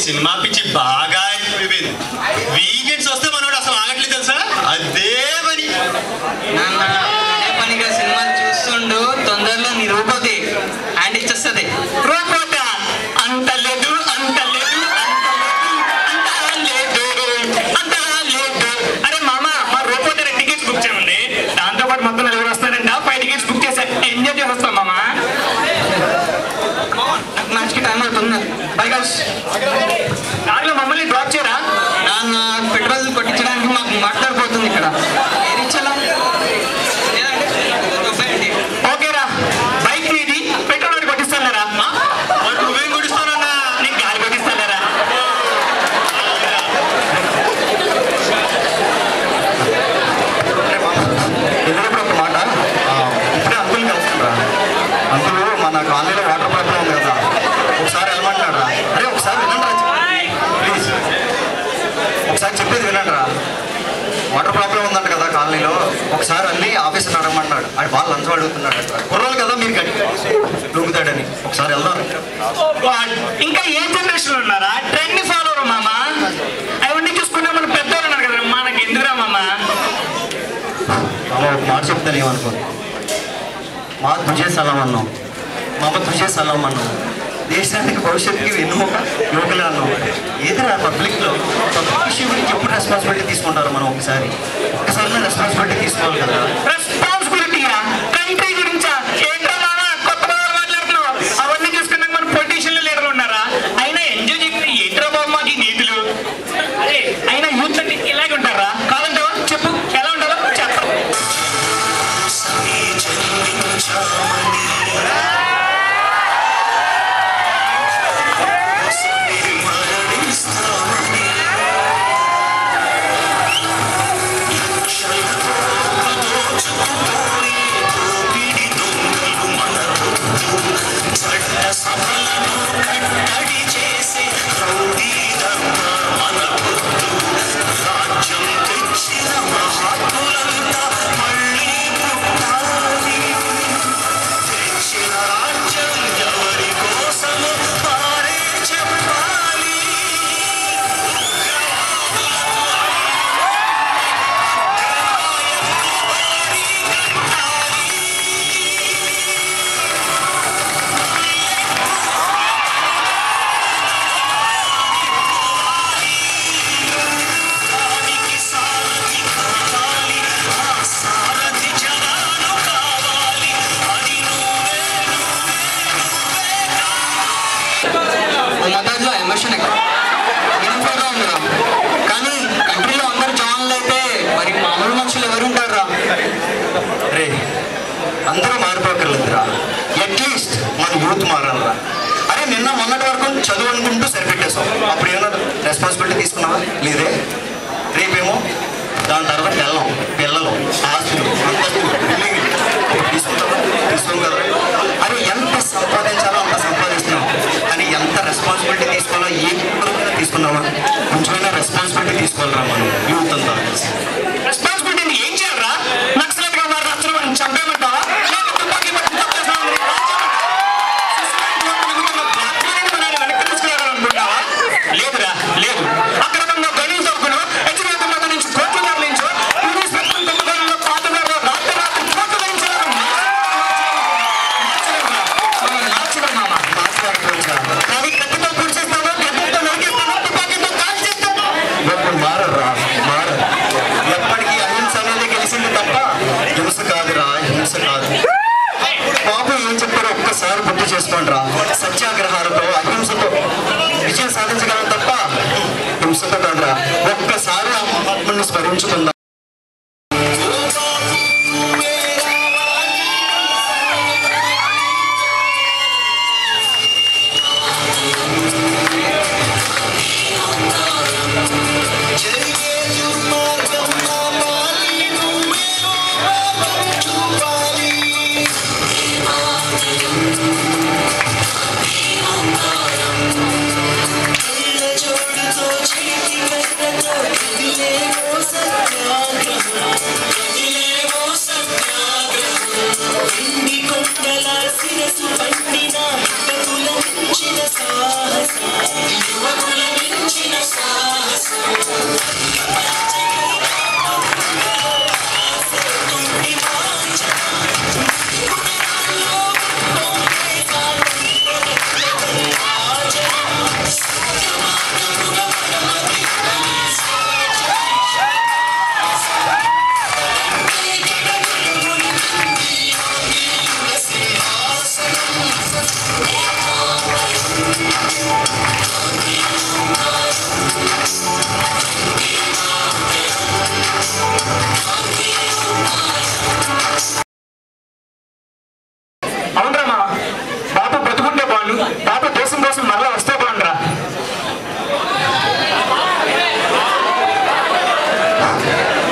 Cinema పిచ్చి బాగా అయిపోయింది. వీకెండ్స్ వస్తే మనోడు అసలు ఆగట్లేదు తెలుసా, అదే పని. అదే పనిగా సినిమాలు చూస్తుండు, తొందరలో నీ రూపోతే హ్యాండ్ ఇచ్చేస్తుంది. రూపోత అంత లేదు అంత లేదు అంత లేదు అంత లేదు. అరే మామ, మా రూపోత టికెట్స్ బుక్ చేయండి, దాంతోపాటు మొత్తం నలుగురు వస్తారంట. 5 టికెట్స్ బుక్ చేసా, ఎంజాయ్ చేసి వస్తాం మామ. నాకు మ్యాచ్కి టైం అవుతుంది. By girls. దాంట్లో మమ్మల్ని డ్రాప్ చేయరా? నాన్న పెట్రోల్ కొట్టించడానికి మాకు మాట్లాడిపోతుంది ఇక్కడ. ఓకేరా, బైక్ నీది, పెట్రోల్ కొట్టిస్తానరా? నువ్వేం కొట్టిస్తానన్నా? నేను గాలి కొట్టిస్తానరా? ఎదురప్పుడు ఒక మాట, ఇప్పుడే అంకుల్ కలుసుకుంటా. అంకులు మన కాలనీలో వాటర్ ప్రాబ్లం ఉంది కదా, ఒకసారి వెళ్ళమంటారా? అరే ఒకసారి వినండి ప్లీజ్, ఒకసారి చెప్పేది వినండి రా. వాటర్ ప్రాబ్లం ఉందంట కదా కాలనీలో, ఒకసారి వెళ్ళి ఆఫీసర్ అడగమంటాడు. అది బాగా లంచం అడుగుతున్నాడు. కుర్రోలు కదా మీరు గట్టి దొంగుతాడని, ఒకసారి వెళ్దాం. ఇంకా ఏ జనరేషన్ ఉన్నారా? ట్రెండ్ ఫాలోవర్ మామ. అవన్నీ చూసుకుంటే మన పెద్దవాళ్ళు ఉన్నారు కదా, మనకి ఎందుకురా మామ? అలా ఒక మాట చెప్తాను, ఏమనుకోండి. మా తుజే సలాం అన్నాం, మా అమ్మ తుజే సలాం అన్నాం. దేశానికి భవిష్యత్తుకి వెన్నుముక యువకులే అన్నాం. ఏదైనా పబ్లిక్లో పబ్లిక్ ఇష్యూ గురించి ఎప్పుడు రెస్పాన్సిబిలిటీ తీసుకుంటారు? మనం ఒకసారి రెస్పాన్సిబిలిటీ తీసుకోవాలి కదా. రెస్పాన్సిబిలిటీయా? కంట్రీ గురించా? ఏంట్రా మామ కొత్త బాగా మాట్లాడుతున్నావు? అవన్నీ చూసుకున్నాక మన పొలిటీషియన్లు లీడర్లు ఉన్నారా? అయినా ఎంజాయ్ చేసి ఏంట్రా బాబు మాకు నీతులు? అరే అయినా యూత్ అంటే ఇలాగే ఉంటారా? కాదంటావా? చెప్పు, ఎలా ఉంటారో చెప్పు. మతాజ్లో ఎమోషన్ యూనిఫామ్గా ఉందిరా, కానీ కంట్రీలో అందరు జవాన్లు అయితే మరి మామూలు మనుషులు ఎవరు ఉంటారా? రే అందరూ మారిపోకర్లేదురా. అట్లీస్ట్ మన యూత్ మారాలరా. అరే నిన్న మొన్నటి వరకు చదువు అనుకుంటూ సరిపెట్టేసాం. అప్పుడు ఏమన్నా రెస్పాన్సిబిలిటీ తీసుకున్నావా? లేదే. రేపేమో దాని తర్వాత పిల్లలు ఆస్తులు అంతస్తులు బిల్డింగ్ తీసుకోం కదా. అరే ఎంత సంపాదించాలో అంత సంపాదిస్తున్నాం, కానీ ఎంత రెస్పాన్సిబిలిటీ తీసుకోవాలో ఏ తీసుకున్నావా? కొంచెమైనా రెస్పాన్సిబిలిటీ తీసుకోవాలరా మనం యూత్ అంతా. రెస్పాన్సిబిలిటీని ఏం చేయాలరా? నక్సలైట్గా మారిన నక్సలైట్ని చంపేయమంటావా? లేదురా, లేదు. అక్రమంగా గనులు తవ్వుకును, హెచ్చరిక నుంచి కోట్లు తరలించు, ఇంగ్లీష్ పెట్టుకుని తొమ్మిదిలో పాతగారు రాత్రి కోట్లు తరలించారు. కానీ కత్తితో పూడ్చేస్తాను, కత్తితో నరికేస్తాను, తుపాకీతో కాల్ చేస్తాను. మారరా, మారరు. ఎప్పటికీ అహింస అనేది గెలిచింది తప్ప హింస కాదురా, హింస కాదు. బాబు ఏం చెప్పారో ఒక్కసారి గుర్తు చేసుకోండి రా. సత్యాగ్రహాలతో అహింసతో విజయం సాధించగలం తప్ప హింసతో కాదురా. ఒక్కసారి ఆ మహాత్ముని స్మరించుకుందాం.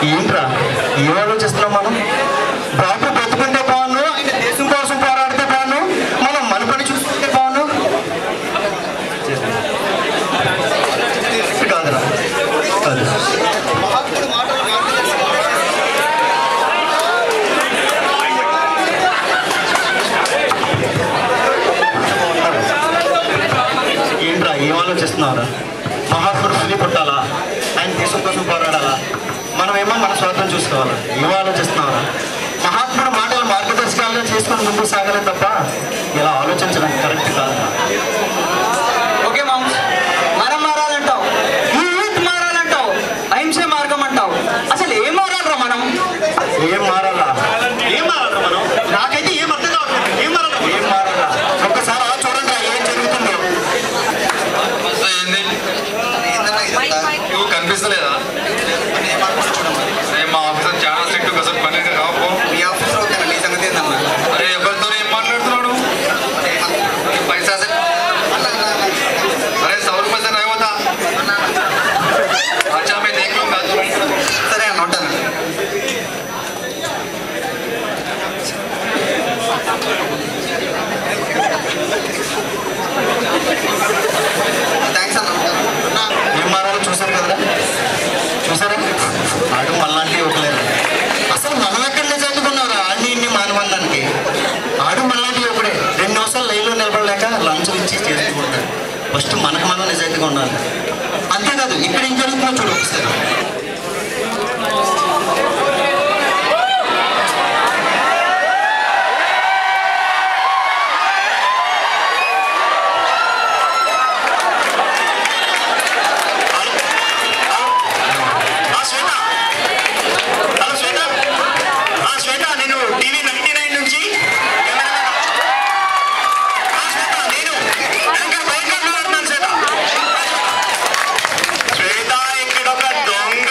ఏంట్రా ఏం ఆలోచిస్తున్నాం మనం? బాబు బ్రతుకుంటే బాను, ఆయన దేశం కోసం పోరాడితే బాను, మనం మన పని చూసుకుంటే బాను కాదురా. కాదు ఏంట్రా ఏం ఆలోచిస్తున్నావురా? మహాత్ముడు మళ్ళీ పుట్టాలా, ఆయన దేశం కోసం పోరాడాలా, మనమేమో మన స్వార్థం చూసుకోవాలి. ఏమో ఆలోచిస్తున్నారా? మహాత్ముడు మాటలు మార్గదర్శకాలుగా చేసుకొని ముందుకు సాగాలి తప్ప ఇలా ఆలోచించడం కరెక్ట్ కాదు. ఓకే మామ్స్, మనం మారాలంటావు, యూత్ మారాలంటావు, అహింస మార్గం అంటావు. అసలు ఏం మారాలరా మనం? ఏం మారాలా? ఏం మారాలరా మనం? నాకైతే ఏం అర్థం కావట్లేదు. ఏం మారాలా? ఒక్కసారి చూడండి ఏం జరుగుతుందో. కనిపిస్తలేదా? మా ఆఫీసర్ చాలా స్ట్రిక్ట్ కదా, పని రావు. మీ ఆఫీస్లో నీ సంగతి ఏందమ్మా? అరే ఎవరితో ఏం మాట్లాడుతున్నాడు? పైసా అరే 100 రూపాయలు రావద్దా? अच्छा मैं देख लूंगा. సరే అన్న ఉంటాను. థ్యాంక్స్ అన్న. ఏం మారాలో చూసారు కదరా? చూసారా? ఆడు మళ్ళాంటి ఇవ్వలేదు. అసలు మనం ఎక్కడ నిజాయితీకున్నారా? అన్ని ఇన్ని మానవందానికి ఆడు మళ్ళాంటి ఒకడే 2 నిమిషాలు లైన్లో నిలబడలేక లంచ్ ఇచ్చి చేసుకుంటాడు. ఫస్ట్ మనకు మనం నిజాయితీగా ఉండాలి. అంతేకాదు ఇక్కడ ఏం జరుగుతుందో చూడు ఒకసారి. శ్వేత ఇక్కడ ఒక దొంగ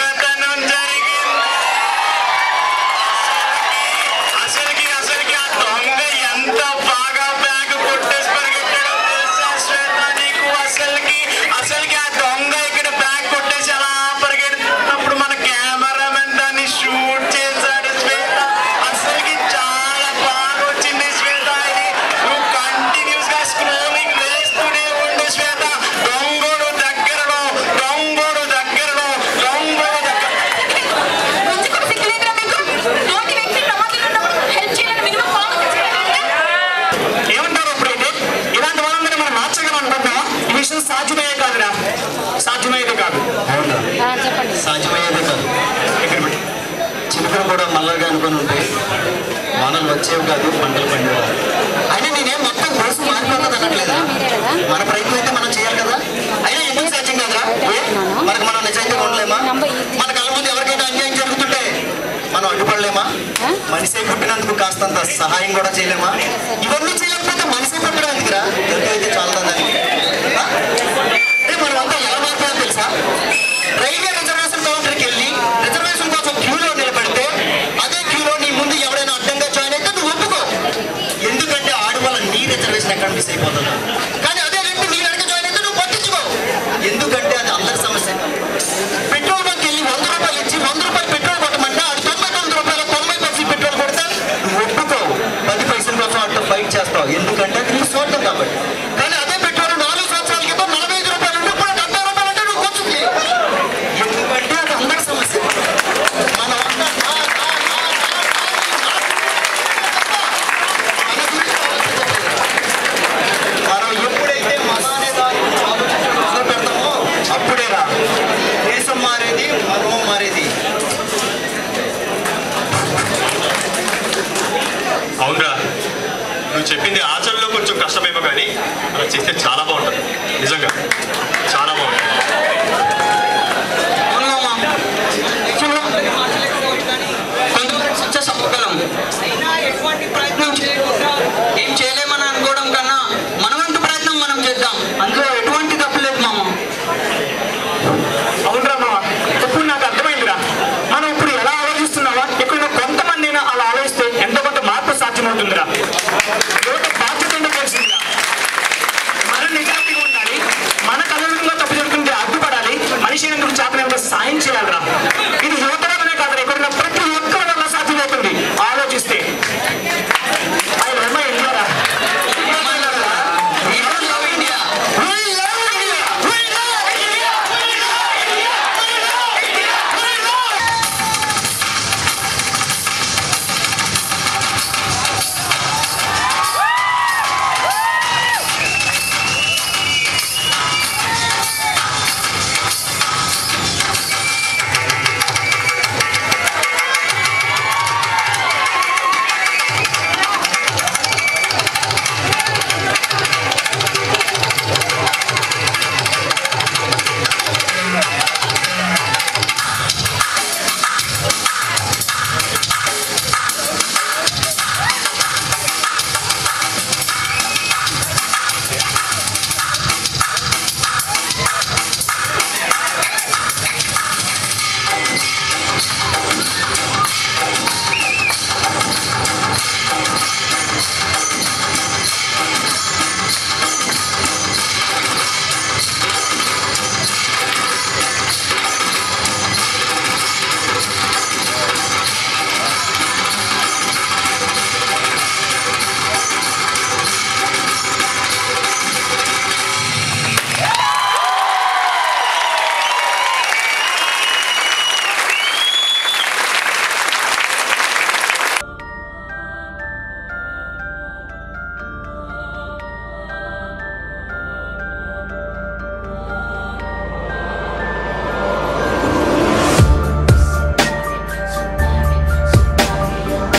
కూడా మళ్ళాగా అనుకుని ఉంటే వానలు వచ్చేవి కాదు, పంటలు పండేవి. అయినా నేనేం మొత్తం కోసం మారిపోతుంది అనట్లేదా? మన ప్రయత్నం అయితే మనం చేయాలి కదా. అయినా ఎందుకు సత్యం కదా, మనకు మనం నిజంగా ఉండలేమా? మన కళ్ళ ముందు ఎవరికైనా అన్యాయం జరుగుతుంటే మనం అడ్డుపడలేమా? మనిషి పుట్టినందుకు కాస్తంత సహాయం కూడా చేయలేమా? ఇవన్నీ చేయలేకపోతే మనిషి పుట్టడం ఎందుకురా? అయితే చాలా దానికి మనం అంతా ఎలా మాట్లాడాలో తెలుసా? రైల్వే రిజర్వేషన్ కౌంటర్కి వెళ్ళి రిజర్వేషన్ కోసం క్యూలో నిలబడితే అదే క్యూలో నీ ముందు ఎవరైనా అడ్డంగా జాయిన్ అయితే నువ్వు ఒప్పుకో. ఎందుకంటే ఆడవాళ్ళ నీ రిజర్వేషన్ ఎక్కడ మిస్ అయిపోతుంది. కానీ అదే వ్యక్తి నీ వెనక జాయిన్ అయితే నువ్వు పట్టించుకో. ఎందుకంటే అది అందరి సమస్య. పెట్రోల్ బంక్ వెళ్ళి 100 రూపాయలు ఇచ్చి 100 రూపాయలు పెట్రోల్ కొట్టమంటే ఆడు 99 రూపాయలు 90 పైసలు పెట్రోల్ కొడితే నువ్వు ఒప్పుకో. 10 పైసల కోసం అట్లా ఫైట్ చేస్తావు. ఎందుకంటే అది నీ స్వార్థం కాబట్టి. కానీ అదే పెట్రోల్ 4 సంవత్సరాల క్రితం 45 రూపాయలు ఉంటే ఇప్పుడు 70 రూపాయలు అంటే నువ్వు కొంచెం ఎందుకంటే అది అందరి సమస్య. మన మనం ఎప్పుడైతే మన అనే దాన్ని ఆలోచించడం మొదలు పెడతామో అప్పుడేరా దేశం మారేది, మనం మారేది. అవునరా, నువ్వు చెప్పింది ఆచరణలో కొంచెం కష్టమేమో కానీ అలా చేస్తే చాలా బాగుంటుంది. నిజంగా చాలా బాగుంటుంది. కొంతమంది సక్సెస్ అవ్వగలం, అయినా ఎటువంటి ప్రయత్నం చేయకూడదు.